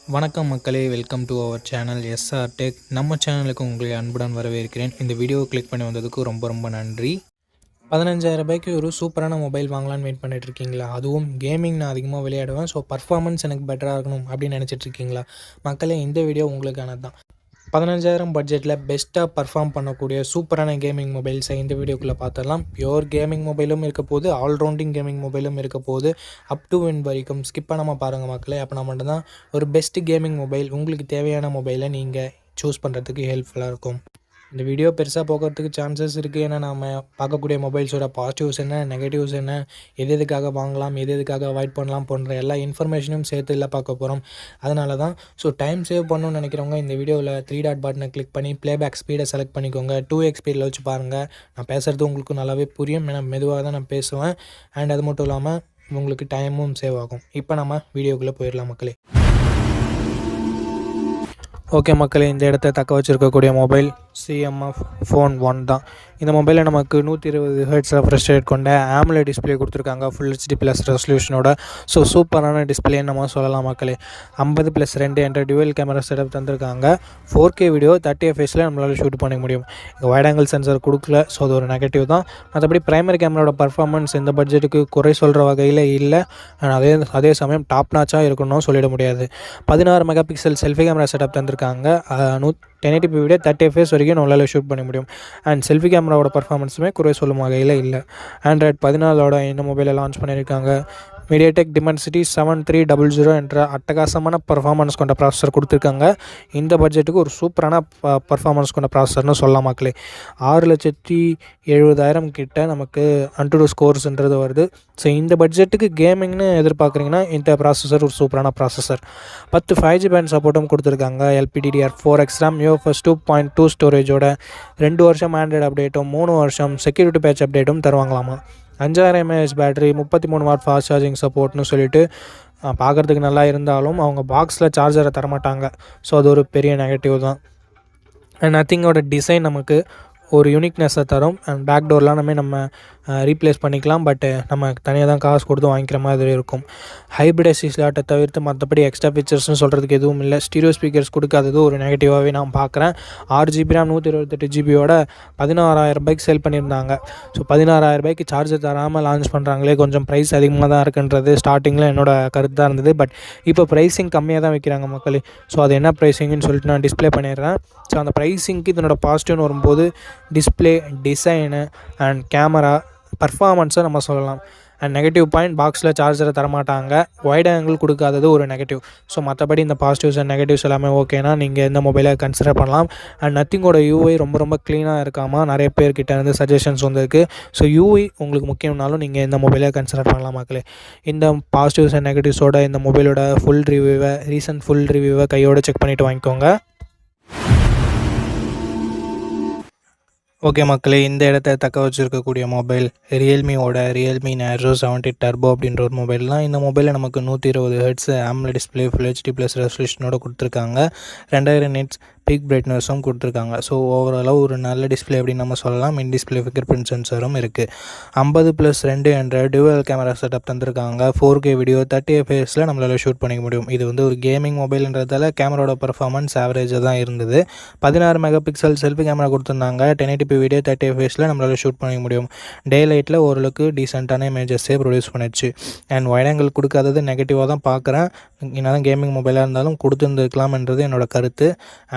வணக்கம் மக்களே, welcome to our channel SR tech. நம்ம சேனலுக்கு உங்களை அன்புடன் வரவேற்கிறேன். இந்த வீடியோவை கிளிக் பண்ணி வந்ததுக்கு ரொம்ப நன்றி. 15,000 ரூபாய்க்கு ஒரு சூப்பரான மொபைல் வாங்கலான்னு வெயிட் பண்ணிட்டு இருக்கீங்களா? அதுவும் கேமிங் நான் அதிகமாக விளையாடுவேன். ஸோ பர்ஃபார்மன்ஸ் எனக்கு பெட்டராக இருக்கணும் அப்படின்னு நினச்சிட்டு இருக்கீங்களா? மக்களே, இந்த வீடியோ உங்களுக்கானது தான். 15,000 பட்ஜெட்டில் பெஸ்ட்டாக பர்ஃபார்ம் பண்ணக்கூடிய சூப்பரான கேமிங் மொபைல்ஸை இந்த வீடியோக்குள்ளே பார்த்துடலாம். பியோர் கேமிங் மொபைலும் இருக்க போது, ஆல்ரவுண்டிங் கேமிங் மொபைலும் இருக்க போது, அப் டு வின் வரைக்கும் ஸ்கிப் பண்ணாமல் பாருங்கள் மக்களே. அப்போனா மட்டும்தான் ஒரு பெஸ்ட்டு கேமிங் மொபைல், உங்களுக்கு தேவையான மொபைலை நீங்கள் சூஸ் பண்ணுறதுக்கு ஹெல்ப்ஃபுல்லாக இருக்கும். இந்த வீடியோ பெருசாக போகிறதுக்கு சான்சஸ் இருக்குது. ஏன்னா நம்ம பார்க்கக்கூடிய மொபைல்ஸோட பாசிட்டிவ்ஸ் என்ன, நெகட்டிவ்ஸ் என்ன, எதுக்காக வாங்கலாம், எதுக்காக அவாய்ட் பண்ணலாம் போன்ற எல்லா இன்ஃபர்மேஷனும் சேர்த்து இல்லை பார்க்க போகிறோம். அதனால தான் டைம் சேவ் பண்ணணும்னு நினைக்கிறவங்க இந்த வீடியோவில் 3 டாட் பட்டனை கிளிக் பண்ணி ப்ளேபேக் ஸ்பீடை செலக்ட் பண்ணிக்கோங்க. 2x ஸ்பீடில் வச்சு பாருங்கள். நான் பேசுகிறது உங்களுக்கு நல்லாவே புரியும். ஏன்னா மெதுவாக தான் நான் பேசுவேன். அண்ட் அது மட்டும் இல்லாமல் உங்களுக்கு டைமும் சேவ் ஆகும். இப்போ நம்ம வீடியோக்குள்ளே போயிடலாம் மக்களே. ஓகே மக்களே, இந்த இடத்த தக்க வச்சுருக்கக்கூடிய மொபைல் CMF ஃபோன் 1 தான். இந்த மொபைலில் நமக்கு 120 ஹெர்ட்ஸ் ரெஃப்ரெஷ் ரேட் கொண்ட AMOLED டிஸ்பிளே கொடுத்துருக்காங்க, ஃபுல் HD ப்ளஸ் ரெசல்யூஷனோட. ஸோ சூப்பரான டிஸ்பிளேன்னு நம்ம சொல்லலாம் மக்களே. 50+2 என்ற டுவெல் கேமரா செட்டப் தந்திருக்காங்க. 4K வீடியோ 30 fps நம்மளால் ஷூட் பண்ண முடியும். வைட் ஆங்கிள் சென்சார் கொடுக்கல, ஸோ அது ஒரு நெகட்டிவ் தான். மற்றபடி பிரைமரி கேமராவோட பர்ஃபார்மன்ஸ் இந்த பட்ஜெட்டுக்கு குறை சொல்கிற வகையில் இல்லை. அதே சமயம் டாப் நாச்சாக இருக்கணும்னு சொல்லிட முடியாது. 16 mega pixel selfie camera setup தந்திருக்காங்க. 1080p வீடியோ 30 fps வரைக்கும் நம்மளால் ஷூட் பண்ண முடியும். அண்ட் செல்ஃபி கேமராவோட பர்ஃபார்மன்ஸுமே குறை சொல்லும் வகையில் இல்லை. Android 14 இந்த மொபைலை லான்ச் பண்ணியிருக்காங்க. MediaTek Dimensity 7300 என்ற அட்டகாசமான பர்ஃபார்மன்ஸ் கொண்ட ப்ராசஸர் கொடுத்துருக்காங்க. இந்த பட்ஜெட்டுக்கு ஒரு சூப்பரான பர்ஃபார்மன்ஸ் கொண்ட ப்ராசஸர்னு சொல்லலாம் மக்களே. 6,70,000 கிட்ட நமக்கு AnTuTu ஸ்கோர்ஸ்ன்றது வருது. ஸோ இந்த பட்ஜெட்டுக்கு கேமிங்னு எதிர்பார்க்குறீங்கன்னா இந்த ப்ராசஸர் ஒரு சூப்பரான ப்ராசஸர். 10 5G பேண்ட் சப்போர்ட்டும் கொடுத்துருக்காங்க. LPDDR4X RAM, UFS 2.2 ஸ்டோரேஜோட 2 வருஷம் ஆண்ட்ராய்டு அப்டேட்டும் 3 வருஷம் செக்யூரிட்டி பேட்ச் அப்டேட்டும் தருவாங்களாமா. 5000 mAh battery, 33 watt fast charging சப்போர்ட்னு சொல்லிட்டு பார்க்குறதுக்கு நல்லா இருந்தாலும் அவங்க பாக்ஸில் சார்ஜரை தரமாட்டாங்க. ஸோ அது ஒரு பெரிய நெகட்டிவ் தான். அண்ட் நத்திங்கோட டிசைன் நமக்கு ஒரு யூனிக்னஸை தரும். அண்ட் பேக் டோர்லாம் நம்ம ரீப்ளேஸ் பண்ணிக்கலாம். பட் நம்ம தனியாக தான் காசு கொடுத்து வாங்கிக்கிற மாதிரி இருக்கும். ஹைப்ரிட் SD ஸ்லாட்டை தவிர்த்து மற்றபடி எக்ஸ்ட்ரா ஃபீச்சர்ஸ்னு சொல்கிறதுக்கு எதுவும் இல்லை. ஸ்டீரியோ ஸ்பீக்கர்ஸ் கொடுக்காதது ஒரு நெகட்டிவாகவே நான் பார்க்குறேன். 6GB RAM 128GBயோட 16,000 ரூபாய்க்கு சேல் பண்ணியிருந்தாங்க. ஸோ 16,000 ரூபாய்க்கு சார்ஜர் தராமல் லான்ச் பண்ணுறாங்களே, கொஞ்சம் ப்ரைஸ் அதிகமாக தான் இருக்குன்றது ஸ்டார்டிங்கில் என்னோட கருத்தாக இருந்தது. பட் இப்போ ப்ரைஸிங் கம்மியாக தான் வைக்கிறாங்க மக்களே. ஸோ அது என்ன ப்ரைஸிங்னு சொல்லிட்டு நான் டிஸ்பிளே பண்ணிடுறேன். ஸோ அந்த ப்ரைஸிங்க்கு இதனோட பாசிட்டிவ்னு வரும்போது டிஸ்பிளே, டிசைனு அண்ட் கேமரா பர்ஃபார்மன்ஸை நம்ம சொல்லலாம். அண்ட் நெகட்டிவ் பாயிண்ட், பாக்ஸில் சார்ஜரை தரமாட்டாங்க. வைட் ஆங்கிள் கொடுக்காதது ஒரு நெகட்டிவ். ஸோ மற்றபடி இந்த பாசிட்டிவ்ஸ் அண்ட் நெகட்டிவ்ஸ் எல்லாமே ஓகேனா நீங்கள் இந்த மொபைலை கன்சிடர் பண்ணலாம். அண்ட் நத்திங்கோட UI ரொம்ப க்ளீனாக இருக்காமல் நிறைய பேர்கிட்ட இருந்து சஜஷன்ஸ் வந்திருக்கு. ஸோ UI உங்களுக்கு முக்கியம்னாலும் நீங்கள் இந்த மொபைலை கன்சிடர் பண்ணலாம் மக்களே. இந்த பாசிட்டிவ்ஸ் அண்ட் நெகட்டிவ்ஸோட இந்த மொபைலோட ரீசன்ட் ஃபுல் ரிவ்யூவை கையோடு செக் பண்ணிவிட்டு வாங்கிக்கோங்க. ஓகே மக்களே, இந்த இடத்த தக்க வச்சுருக்கக்கூடிய மொபைல் ரியல்மி நேரோ 70 டர்போ அப்படின்ற ஒரு மொபைல் தான். இந்த மொபைலில் நமக்கு 120 hertz AMOLED display, full HD plus ரெசல்யூஷனோட கொடுத்துருக்காங்க. 2000 nits பீக் பிரைட்னஸும் கொடுத்துருக்காங்க. ஸோ ஓவராலாக ஒரு நல்ல டிஸ்பிளே அப்படின்னு நம்ம சொல்லலாம். இன் டிஸ்பிளே ஃபிங்கர் பிரிண்ட் சென்சரும் இருக்குது. 50+2 என்ற டுவல் கேமரா செட்டப் தந்திருக்காங்க. 4K வீடியோ 30 fps நம்மளால் ஷூட் பண்ணிக்க முடியும். இது ஒரு கேமிங் மொபைல்ன்றதால கேமராவோட பர்ஃபார்மன்ஸ் ஆவரேஜாக தான் இருந்தது. 16 மெகா பிக்சல் செல்ஃபி கேமரா கொடுத்துருந்தாங்க. 1080p வீடியோ 30 fps நம்மளால் ஷூட் பண்ணிக்க முடியும். டே லைட்டில் ஓரளவுக்கு டீசெண்டான இமேஜஸே ப்ரொடியூஸ் பண்ணிடுச்சு. அண்ட் வைட் ஆங்கிள் கொடுக்காதது நெகட்டிவாக தான் பார்க்குறேன். என்னதான் கேமிங் மொபைலாக இருந்தாலும் கொடுத்துருந்துருக்கலாம்ன்றது என்னோட கருத்து.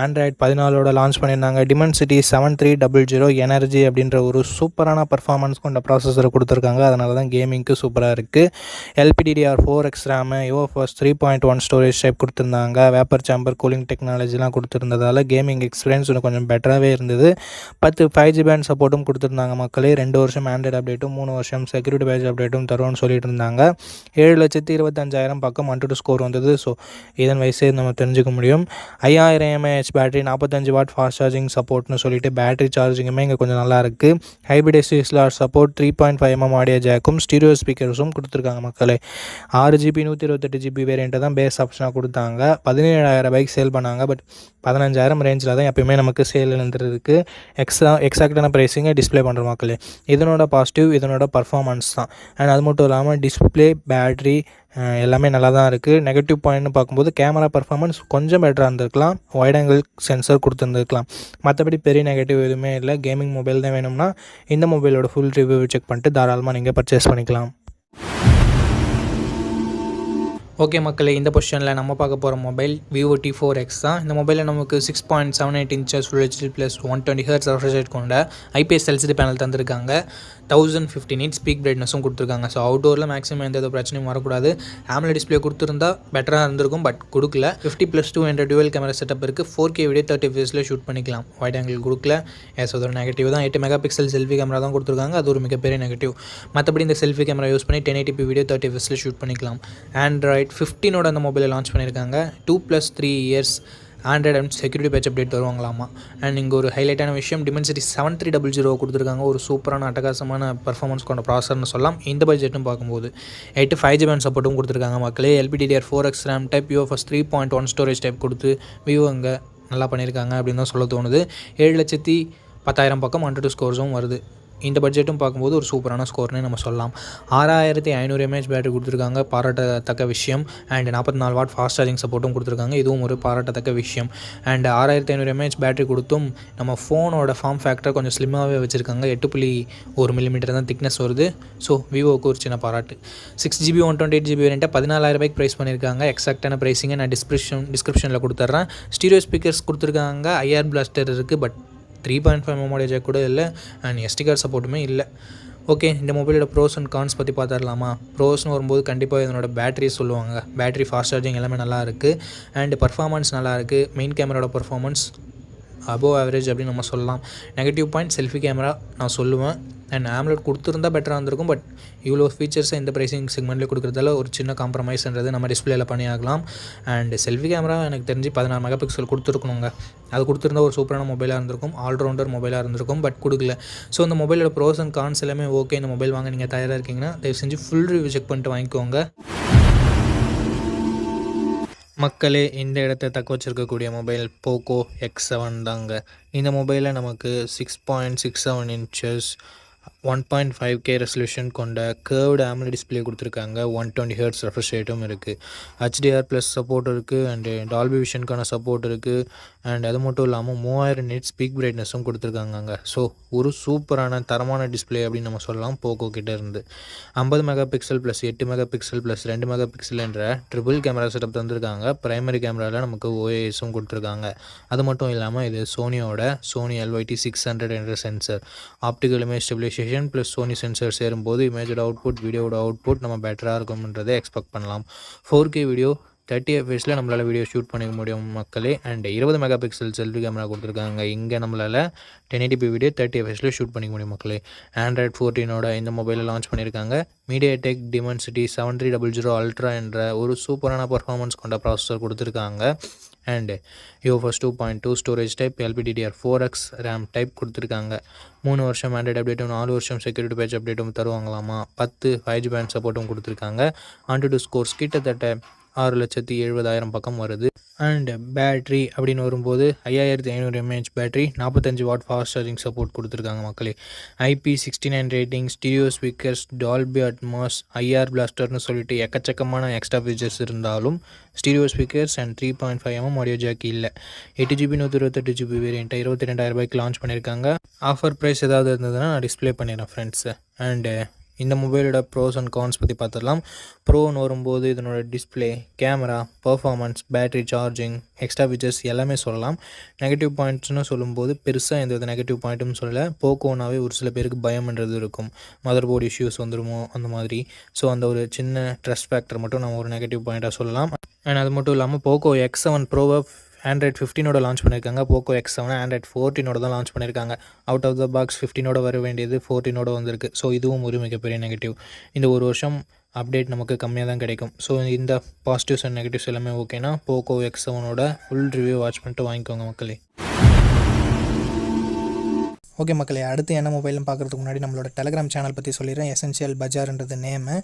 Android 14 லான்ச் பண்ணியிருந்தாங்க. Dimensity 7300 எனர்ஜி அப்படின்ற ஒரு சூப்பரான பர்ஃபார்மன்ஸ் கொண்ட ப்ராசஸரை கொடுத்துருக்காங்க. அதனால தான் கேமிங்க்கு சூப்பராக இருக்குது. LPDDR4X RAM, UFS 3.1 storage type கொடுத்துருந்தாங்க. வேப்பர் சேம்பர் கூலிங் டெக்னாலஜிலாம் கொடுத்துருந்ததால கேமிங் எக்ஸ்பீரியன்ஸ் கொஞ்சம் பெட்டராகவே இருந்தது. 10 5G பேண்ட் சப்போர்ட்டும் கொடுத்துருந்தாங்க மக்களே. 2 வருஷம் ஆண்ட்ராய்டு அப்டேட்டும் 3 வருஷம் செக்யூரிட்டி பேட்ச் அப்டேட்டும் தருவோம்னு சொல்லிட்டு இருந்தாங்க. 7,25,000 பக்கம் AnTuTu ஸ்கோர் வந்தது. ஸோ இதன் வயசே நம்ம தெரிஞ்சுக்க முடியும். 5000 mAh battery, 45 watt fast charging சப்போர்ட்னு சொல்லிட்டு பேட்டரி சார்ஜிங்குமே இங்கே கொஞ்சம் நல்லா இருக்குது. Hybrid SD slot support, 3.5mm audio ஜாக்கும் ஸ்டீரியோ ஸ்பீக்கர்ஸும் கொடுத்துருக்காங்க மக்களே. 6GB 128GB வேரியண்ட்டை தான் பேஸ் ஆப்ஷனாக கொடுத்தாங்க. 17,000 ரூபாய்க்கு சேல் பண்ணாங்க. பட் 15,000 ரேஞ்சில் தான் எப்பயுமே நமக்கு சேல் இருந்துருக்கு. எக்ஸாக்டான ப்ரைஸிங்கை டிஸ்பிளே பண்ணுற மக்களே. இதனோட பாசிட்டிவ் இதனோட பர்ஃபார்மன்ஸ் தான். அண்ட் அது மட்டும் இல்லாமல் டிஸ்பிளே, பேட்ரி எல்லாமே நல்லா தான் இருக்குது. நெகட்டிவ் பாயிண்ட்னு பார்க்கும்போது கேமரா பர்ஃபார்மன்ஸ் கொஞ்சம் பெட்டராக இருந்திருக்கலாம், வைட் ஆங்கிள் சென்சர் கொடுத்துருந்துருக்கலாம். மற்றபடி பெரிய நெகட்டிவ் எதுவுமே இல்லை. கேமிங் மொபைல் தான் வேணும்னா இந்த மொபைலோட ஃபுல் ரிவ்யூ செக் பண்ணிட்டு தாராளமாக நீங்கள் பர்ச்சேஸ் பண்ணிக்கலாம். ஓகே மக்களே, இந்த பொசிஷனில் நம்ம பார்க்க போகிற மொபைல் Vivo T4X தான். இந்த மொபைலில் நமக்கு 6.78 inches Full HD + 120 Hz refresh rate கொண்ட IPS LCD பேனல் தந்திருக்காங்க. 1050 nits பீக் பிரைட்னஸும் கொடுத்துருக்காங்க. ஸோ அவுட்டோரில் மேக்ஸிமம் எந்த பிரச்சனையும் வரக்கூடாது. AMOLED டிஸ்பிளே கொடுத்துருந்தா பெட்டராக இருந்திருக்கும், பட் கொடுக்கல. 50+2 என்ற டுவல் கேமரா செட்டப் இருக்குது. 4K வீடியோ 30 fps ஷூட் பண்ணிக்கலாம். வைட் ஆங்கிள் கொடுக்கல. அதோட நெகட்டிவ் தான் 8 மெகாபிக்சல் செல்ஃபி கேமரா தான் கொடுத்துருக்காங்க. அது ஒரு மிகப்பெரிய நெகட்டிவ். மற்றபடி இந்த செல்ஃபி கேமரா யூஸ் பண்ணி 1080p வீடியோ 30 fps ஷூட் பண்ணிக்கலாம். Android 15 அந்த மொபைலை லான்ச் பண்ணியிருக்காங்க. 2+3 years Android and security patch update வருவாங்களாமா. அண்ட் இங்கே ஒரு ஹைலைட்டான விஷயம், Dimensity 7300 கொடுத்துருக்காங்க. ஒரு சூப்பரான அட்டகாசமான பர்ஃபார்மன்ஸ் கொண்ட ப்ராசர்னு சொல்லலாம். இந்த பட்ஜெட்டும் பார்க்கும்போது 8 5G பேண்ட் சப்போர்ட்டும் கொடுத்துருக்காங்க மக்களே. LPDDR4X RAM type, UFS 3.1 storage type கொடுத்து விவோ இங்கே நல்லா பண்ணியிருக்காங்க அப்படின்னு தான் சொல்ல தோணுது. 7,10,000 பக்கம் 102 ஸ்கோர்ஸும் வருது. இந்த பட்ஜெட்டும் பார்க்கும்போது ஒரு சூப்பரான ஸ்கோர்னே நம்ம சொல்லலாம். 6500 mAh பேட்டரி கொடுத்துருக்காங்க, பாராட்டத்தக்க விஷயம். அண்ட் 44 வாட் ஃபாஸ்ட் சார்ஜிங் சப்போர்ட்டும் கொடுத்துருக்காங்க, இதுவும் ஒரு பாராட்டத்தக்க விஷயம். அண்ட் 6500 mAh பேட்டரி கொடுத்தும் நம்ம ஃபோனோட ஃபார்ம் ஃபேக்டர் கொஞ்சம் ஸ்லிம்மாகவே வச்சுருக்காங்க. 8.1 mm தான் திக்னஸ் வருது. ஸோ விவோவுக்கு ஒரு சின்ன பாராட்டு. 6GB 128GB வேரியண்ட்டை 14,000 ப்ரைஸ் பண்ணியிருக்காங்க. எக்ஸாக்டான ப்ரைஸிங்கை நான் டிஸ்கிரிப்ஷனில் கொடுத்துட்றேன். ஸ்டீரியோ ஸ்பீக்கர்ஸ் கொடுத்துருக்காங்க. IR பிளாஸ்டர் இருக்குது, பட் 3.5 mm ஜாக் கூட இல்லை. அண்ட் SD கார்டு சப்போர்ட்டுமே இல்லை. ஓகே, இந்த மொபைலோட ப்ரோஸ் அண்ட் கான்ஸ் பற்றி பார்த்துடலாமா? ப்ரோஸ்னு வரும்போது கண்டிப்பாக இதனோட பேட்டரி சொல்லுவாங்க. பேட்டரி ஃபாஸ்ட் சார்ஜிங் எல்லாமே நல்லா இருக்குது. அண்ட் பர்ஃபார்மன்ஸ் நல்லா இருக்குது. மெயின் கேமராவோட பர்ஃபார்மன்ஸ் அபோவ் ஆவரேஜ் அப்படின்னு நம்ம சொல்லலாம். நெகட்டிவ் பாயிண்ட் செல்ஃபி கேமரா நான் சொல்லுவேன். அண்ட் AMOLED கொடுத்துருந்தா பெட்டராக இருந்திருக்கும், பட் இவ்வளோ ஃபீச்சர்ஸை இந்த ப்ரைஸிங் செக்மெண்ட்லேயே கொடுக்குறதால ஒரு சின்ன காம்ப்ரமைஸ்ன்றது நம்ம டிஸ்பிளேல பண்ணியாகலாம். அண்ட் செல்ஃபி கேமரா எனக்கு தெரிஞ்சு 16 மெகாபிக்சல் கொடுத்துருக்கணுங்க. அது கொடுத்துருந்தா ஒரு சூப்பரான மொபைலாக இருந்திருக்கும், ஆல்ரவுண்டர் மொபைலாக இருந்திருக்கும், பட் கொடுக்கல. ஸோ இந்த மொபைலோட ப்ரோஸ் அண்ட் கான்ஸ் எல்லாமே ஓகே. இந்த மொபைல் வாங்க நீங்கள் தயாராக இருக்கீங்கன்னா தயவு செஞ்சு ஃபுல் ரிவ்யூ செக் பண்ணிட்டு வாங்கிக்கோங்க. மக்களே, இந்த இடத்த தக்க வச்சுருக்கக்கூடிய மொபைல் போக்கோ X7 தாங்க. இந்த மொபைலில் நமக்கு 6.67 inches 1.5K ரெசல்யூஷன் கொண்ட கர்வ்டு AMOLED டிஸ்பிளே கொடுத்துருக்காங்க. 120 Hz ரெஃப்ரெஷ் ரேட்டும் இருக்குது. HDR+ சப்போர்ட் இருக்குது. அண்டு டால்பி விஷனுக்கான சப்போர்ட் இருக்குது. அண்ட் அது மட்டும் இல்லாமல் 3000 nits பீக் பிரைட்னஸும் கொடுத்துருக்காங்க. ஸோ ஒரு சூப்பரான தரமான டிஸ்பிளே அப்படின்னு நம்ம சொல்லலாம் போக்கோ கிட்டே இருந்து. 50 மெகாபிக்சல் + 8 மெகாபிக்சல் + 2 மெகாபிக்சல் என்ற ட்ரிபிள் கேமரா செட்டப் தந்திருக்காங்க. பிரைமரி கேமராவில் நமக்கு OISம் கொடுத்துருக்காங்க. அது மட்டும் இல்லாமல் இது சோனி LYT600 என்ற sensor. Optical image stabilisation plus Sony sensor சேரும்போது இமேஜோட அவுட்புட், வீடியோட அவுட்புட் நம்ம பெட்டராக இருக்கும்ன்றதை எக்ஸ்பெக்ட் பண்ணலாம். 4K வீடியோ 30 fps நம்மளால் வீடியோ ஷூட் பண்ணிக்க முடியும் மக்களே. அண்ட் 20 மெகாபிக்சல் செல்ஃபி கேமரா கொடுத்துருக்காங்க. இங்கே நம்மளால் 1080p வீடியோ 30 fps ஷூட் பண்ணிக்க முடியும் மக்களே. Android 14 இந்த மொபைலை லான்ச் பண்ணியிருக்காங்க. MediaTek Dimensity 7300 Ultra என்ற ஒரு சூப்பரான பர்ஃபார்மன்ஸ் கொண்ட ப்ராசஸர் கொடுத்துருக்காங்க. And UFS 2.2 storage type, LPDDR4X RAM type கொடுத்துருக்காங்க. 3 வருஷம் ஆண்ட்ராய்டு அப்டேட்டும் 4 வருஷம் செக்யூரிட்டி பேட்ச் அப்டேட்டும் தருவாங்களாமா. 10 5G பேண்ட் சப்போர்ட்டும் கொடுத்துருக்காங்க. 102 ஸ்கோர்ஸ் கிட்டத்தட்ட 6,70,000 பக்கம் வருது. அண்ட் பேட்ரி அப்படின்னு வரும்போது 5500 mAh battery, 45 watt fast charging support கொடுத்துருக்காங்க மக்களே. IP69 rating, stereo speakers, Dolby Atmos, IR பிளாஸ்டர்னு சொல்லிட்டு எக்கச்சக்கமான எக்ஸ்ட்ரா ஃபீச்சர்ஸ் இருந்தாலும் stereo speakers and 3.5 mm audio jack இல்லை. 8GB 128GB வேரியண்ட்டை 22,000 லான்ச் பண்ணியிருக்காங்க. ஆஃபர் ப்ரைஸ் ஏதாவது இருந்ததுன்னா நான் டிஸ்பிளே பண்ணிடுறேன் ஃப்ரெண்ட்ஸு. அண்டு இந்த மொபைலோட ப்ரோஸ் அண்ட் கான்ஸ் பற்றி பார்த்துடலாம். ப்ரோன்னு வரும்போது இதனோட display, camera, performance, battery charging, extra features எல்லாமே சொல்லலாம். நெகட்டிவ் பாயிண்ட்ஸ்னு சொல்லும்போது பெருசாக எந்த நெகட்டிவ் பாயிண்ட்டும் சொல்லலை. போக்கோனாவே ஒரு சில பேருக்கு பயம்ன்றது இருக்கும், மதர் போர்டு இஷ்யூஸ் வந்துடுமோ அந்த மாதிரி. ஸோ அந்த ஒரு சின்ன ட்ரஸ்ட் ஃபேக்டர் மட்டும் நம்ம ஒரு நெகட்டிவ் பாயிண்ட்டாக சொல்லலாம். அண்ட் அது மட்டும் இல்லாமல் போக்கோ X7 ப்ரோவை Android 15 லான்ச் பண்ணியிருக்காங்க. போக்கோ X7 Android 14 தான் லான்ச் பண்ணியிருக்காங்க. அவுட் ஆஃப் த பாக்ஸ் 15 வர வேண்டியது 14 வந்திருக்கு. ஸோ இதுவும் ஒரு மிகப்பெரிய நெகட்டிவ். இந்த ஒரு வருஷம் அப்டேட் நமக்கு கம்மியாக தான் கிடைக்கும். ஸோ இந்த பாசிட்டிவ்ஸ் அண்ட் நெகட்டிவ்ஸ் எல்லாமே ஓகேனா Poco X7 full review watch பண்ணிட்டு வாங்கிக்கோங்க மக்களே. ஓகே மக்களே, அடுத்து என்ன மொபைல்னு பார்க்குறதுக்கு முன்னாடி நம்மளோட டெலிகிராம் சேனல் பற்றி சொல்லிடுறேன். எசென்ஷியல் பஜார்ன்றது நேமு.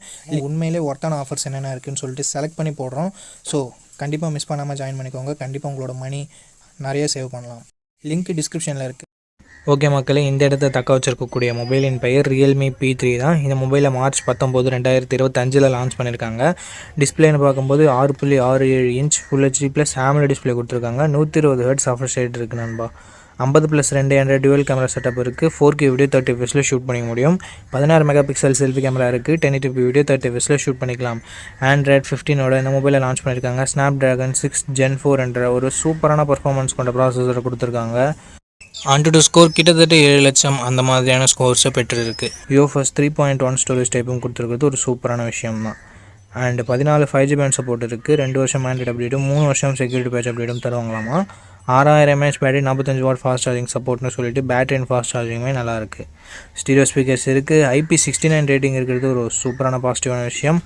உண்மையிலே ஒர்த்தான ஆஃபர்ஸ் என்னென்ன இருக்குதுன்னு சொல்லிட்டு செலக்ட் பண்ணி போடுறோம். ஸோ கண்டிப்பாக மிஸ் பண்ணாமல் ஜாயின் பண்ணிக்கோங்க. கண்டிப்பாக உங்களோட மணி நிறைய சேவ் பண்ணலாம். லிங்க் டிஸ்கிரிப்ஷனில் இருக்குது. ஓகே மக்களே, இந்த இடத்த தக்க வச்சிருக்கக்கூடிய மொபைலின் பெயர் ரியல்மி P3 தான். இந்த மொபைலை மார்ச் 19, 2025 லான்ச் பண்ணியிருக்காங்க. டிஸ்பிளேன்னு பார்க்கும்போது 6.67 inch full HD plus AMOLED display கொடுத்துருக்காங்க. 120 ஹெர்ட்ஸ் ஆஃபர் ஷேட் இருக்குது நண்பா. 50+2 டுவெல் கேமரா செட்டப் இருக்குது. 4K வீடியோ 30 fps ஷூட் பண்ணிக்க முடியும். 16 மெகா பிக்சல் செல்ஃபி கேமரா இருக்குது. 1080p வீடியோ 30 fps ஷூட் பண்ணிக்கலாம். Android 15 இந்த மொபைலை லான்ச் பண்ணியிருக்காங்க. Snapdragon 6 Gen 4 என்ற ஒரு சூப்பரான பர்ஃபார்மன்ஸ் கொண்ட ப்ராசஸரை கொடுத்துருக்காங்க. AnTuTu ஸ்கோர் கிட்டத்தட்ட 7 லட்சம் அந்த மாதிரியான ஸ்கோர்ஸை பெற்றிருக்கு. UFS 3.1 ஸ்டோரேஜ் டைப்பும் கொடுத்துருக்கிறது ஒரு சூப்பரான விஷயம் தான். அண்ட் 14 5G பேண்ட் சப்போர்ட் இருக்குது. 2 வருஷம் ஆண்ட்ராய்டு அப்டேட்டும் 3 வருஷம் செக்யூரிட்டி பேட்ச் அப்டேட்டும் தருவாங்களாமா. 6000 mAh battery, 45 watt fast charging சப்போர்ட்னு சொல்லிட்டு பேட்டரி அண்ட் ஃபாஸ்ட் சார்ஜிங்குமே நல்லாயிருக்கு. ஸ்டீரியோ ஸ்பீக்கர்ஸ் இருக்குது. IP69 ரேட்டிங் இருக்கிறது ஒரு சூப்பரான பாசிட்டிவான விஷயம்.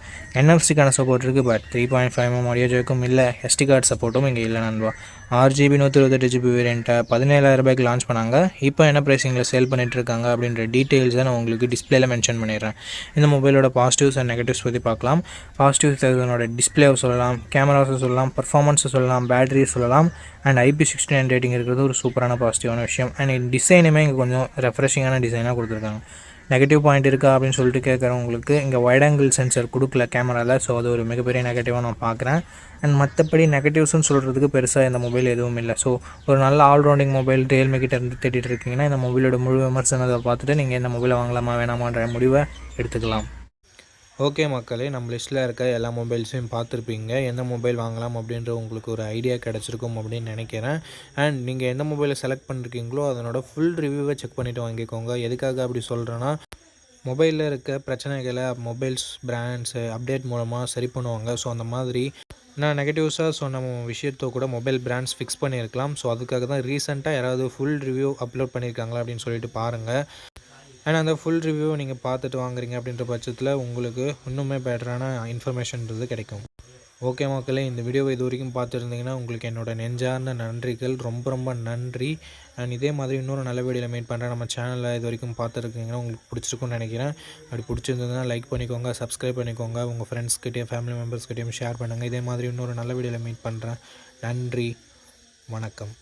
NFC-க்கான சப்போர்ட் இருக்குது. பட் 3.5mm ஆடியோ ஜேக்கும் இல்லை. SD கார்டு சப்போர்ட்டும் இங்கே இல்லை நண்பா. 6GB 128GB வேரியண்ட்டை 17,000 ரூபாய்க்கு லான்ச் பண்ணாங்க. இப்போ என்ன ப்ரைஸிங்கில் சேல் பண்ணிகிட்ருக்காங்க அப்படின்ற டீட்டெயில்ஸை நான் உங்களுக்கு டிஸ்பிளேல மென்ஷன் பண்ணிடுறேன். இந்த மொபைலோட பாசிட்டிவ்ஸ் அண்ட் நெகட்டிவ்ஸ் பற்றி பார்க்கலாம். பாசிட்டிவ்ஸ் இதனோட டிஸ்பிளேவை சொல்லலாம், கேமராஸை சொல்லலாம், பர்ஃபார்மன்ஸை சொல்லலாம், பேட்டரியை சொல்லலாம். அண்ட் IP69 ரேட்டிங் இருக்கிறது ஒரு சூப்பரான பாசிட்டிவான விஷயம். அண்ட் டிசைனுமே இங்கே கொஞ்சம் ரெஃப்ரெஷிங்கான டிசைனாக கொடுத்துருக்காங்க. நெகட்டிவ் பாயிண்ட் இருக்கா அப்படின்னு சொல்லிட்டு கேட்குறவங்களுக்கு இங்கே வைட் ஆங்கிள் சென்சர் கொடுக்கல கேமராவில். ஸோ அது ஒரு மிகப்பெரிய நெகட்டிவாக நான் பார்க்குறேன். அண்ட் மற்றபடி நெகட்டிவ்ஸ்னு சொல்கிறதுக்கு பெருசாக இந்த மொபைல் எதுவும் இல்லை. ஸோ ஒரு நல்ல ஆல்ரவுண்டிங் மொபைல் ரியல்மி கிட்ட இருந்து தேடிட்டு இருக்கீங்கன்னா இந்த மொபைலோட முழு விமர்சனத்தை பார்த்துட்டு நீங்கள் இந்த மொபைலை வாங்கலாமா வேணாமான்ற முடிவை எடுத்துக்கலாம். ஓகே மக்களே, நம்ம லிஸ்ட்டில் இருக்க எல்லா மொபைல்ஸையும் பார்த்துருப்பீங்க. எந்த மொபைல் வாங்கலாம் அப்படின்ற உங்களுக்கு ஒரு ஐடியா கிடச்சிருக்கும் அப்படின்னு நினைக்கிறேன். அண்ட் நீங்கள் எந்த மொபைலை செலக்ட் பண்ணிருக்கீங்களோ அதனோட ஃபுல் ரிவ்யூவை செக் பண்ணிவிட்டு வாங்கிக்கோங்க. எதுக்காக அப்படி சொல்கிறேன்னா, மொபைலில் இருக்க பிரச்சனைகளை மொபைல்ஸ் பிராண்ட்ஸு அப்டேட் மூலமாக சரி பண்ணுவாங்க. ஸோ அந்த மாதிரி நான் நெகட்டிவ்ஸாக சொன்ன விஷயத்தை கூட மொபைல் பிராண்ட்ஸ் ஃபிக்ஸ் பண்ணியிருக்கலாம். ஸோ அதுக்காக தான் ரீசெண்டாக யாராவது ஃபுல் ரிவ்யூ அப்லோட் பண்ணியிருக்காங்களா அப்படின்னு சொல்லிட்டு பாருங்கள். அண்ட் அந்த ஃபுல் ரிவ்யூவை நீங்கள் பார்த்துட்டு வாங்குறீங்க அப்படின்ற பட்சத்தில் உங்களுக்கு இன்னுமே பெட்டரான இன்ஃபர்மேஷன்றது கிடைக்கும். ஓகே மக்களே, இந்த வீடியோவை இது வரைக்கும் பார்த்துருந்தீங்கன்னா உங்களுக்கு என்னோடய நெஞ்சார்ந்த நன்றிகள். ரொம்ப ரொம்ப நன்றி. அண்ட் இதே மாதிரி இன்னொரு நல்ல வீடியோவில் மீட் பண்ணுறேன். நம்ம சேனலில் இது வரைக்கும் பார்த்துருக்கீங்கன்னா உங்களுக்கு பிடிச்சிருக்குன்னு நினைக்கிறேன். அப்படி பிடிச்சிருந்ததுன்னா லைக் பண்ணிக்கோங்க, சப்ஸ்கிரைப் பண்ணிக்கோங்க, உங்கள் ஃப்ரெண்ட்ஸ்கிட்டையும் ஃபேமிலி மெம்பர்ஸ்கிட்டையும் ஷேர் பண்ணுங்கள். இதே மாதிரி இன்னொரு நல்ல வீடியோவில் மீட் பண்ணுறேன். நன்றி, வணக்கம்.